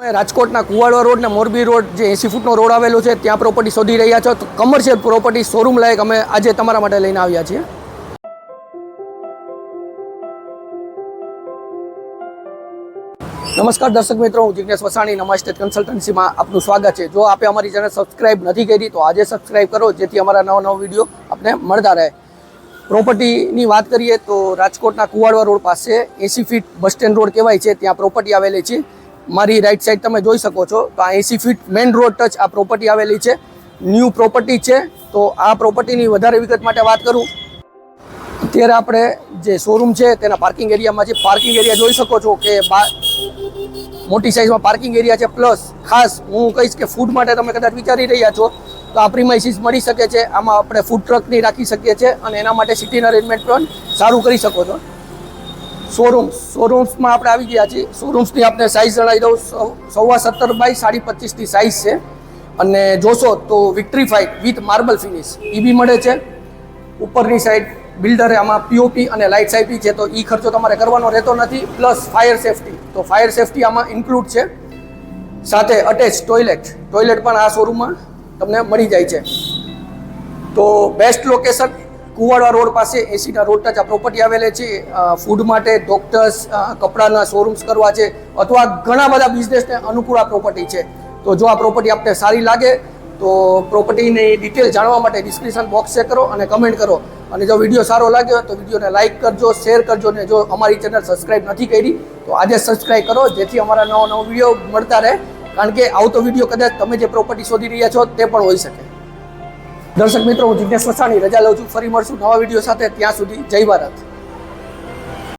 રાજકોટના કુવાડવા રોડ ને મોરબી રોડ જે 80 ફૂટનો રોડ આવેલો છે ત્યાં પ્રોપર્ટી શોધી રહ્યા છો તો કમર્શિયલ પ્રોપર્ટી શોરૂમ લાયક અમે આજે તમારા માટે લઈને આવ્યા છીએ। નમસ્કાર દર્શક મિત્રો, હું જિગ્નેશ વસાણી નમા સ્ટેટ કન્સલ્ટન્સીમાં આપનું સ્વાગત છે। જો આપે અમારી ચેનલ સબસ્ક્રાઇબ નથી કરી તો આજે સબસ્ક્રાઇબ કરો જેથી અમારા નવા વિડીયો આપને મળતા રહે। પ્રોપર્ટીની વાત કરીએ તો રાજકોટના કુવાડવા રોડ પાસે 80 ફીટ બસ સ્ટેન્ડ રોડ કહેવાય છે ત્યાં પ્રોપર્ટી આવેલી છે। મારી રાઈટ સાઈડ તમે જોઈ શકો છો તો આ 80 ફીટ મેઇન રોડ ટચ આ પ્રોપર્ટી આવેલી છે। ન્યૂ પ્રોપર્ટી છે। તો આ પ્રોપર્ટીની વધારે વિગત માટે વાત કરું, અત્યારે આપણે જે શોરૂમ છે તેના પાર્કિંગ એરિયામાં છે। પાર્કિંગ એરિયા જોઈ શકો છો કે મોટી સાઇઝમાં પાર્કિંગ એરિયા છે। પ્લસ ખાસ હું કહીશ કે ફૂડ માટે તમે કદાચ વિચારી રહ્યા છો તો આ પ્રીમાઇસીસ મળી શકે છે। આમાં આપણે ફૂડ ટ્રકની રાખી શકીએ છીએ અને એના માટે સિટીના અરેન્જમેન્ટ પણ સારું કરી શકો છો। શોરૂમ્સમાં આપણે આવી ગયા છીએ। શોરૂમ્સની આપણે સાઇઝ જણાવી દઉં, 17.5 બાય 25.5ની સાઇઝ છે અને જોશો તો વિક્ટ્રીફાઈડ વિથ માર્બલ ફિનિશ એ બી મળે છે। ઉપરની સાઈડ બિલ્ડરે આમાં પીઓપી અને લાઇટ્સ આપી છે તો એ ખર્ચો તમારે કરવાનો રહેતો નથી। પ્લસ ફાયર સેફટી, તો ફાયર સેફટી આમાં ઇન્ક્લુડ છે। સાથે અટેચ ટોયલેટ પણ આ શોરૂમમાં તમને મળી જાય છે। તો બેસ્ટ લોકેશન કુવાડવા રોડ પાસે 80ના રોડ ટચ આ પ્રોપર્ટી આવેલી છે। ફૂડ માટે, ડોક્ટર્સ, કપડાના શોરૂમ્સ કરવા છે અથવા ઘણા બધા બિઝનેસને અનુકૂળ આ પ્રોપર્ટી છે। તો જો આ પ્રોપર્ટી આપને સારી લાગે તો પ્રોપર્ટીની ડિટેલ જાણવા માટે ડિસ્ક્રિપ્શન બોક્સ ચેક કરો અને કમેન્ટ કરો। અને જો વિડીયો સારો લાગ્યો તો વિડીયોને લાઇક કરજો, શેર કરજો ને જો અમારી ચેનલ સબસ્ક્રાઇબ નથી કરી તો આજે સબસ્ક્રાઇબ કરો જેથી અમારા નવા વિડીયો મળતા રહે। કારણ કે આવતો વિડીયો કદાચ તમે જે પ્રોપર્ટી શોધી રહ્યા છો તે પણ હોઈ શકે। દર્શક મિત્રો, હું જિગ્નેશ વસાણી રજા લઉં છું। ફરી મળશું નવા વિડીયો સાથે, ત્યાં સુધી જય ભારત।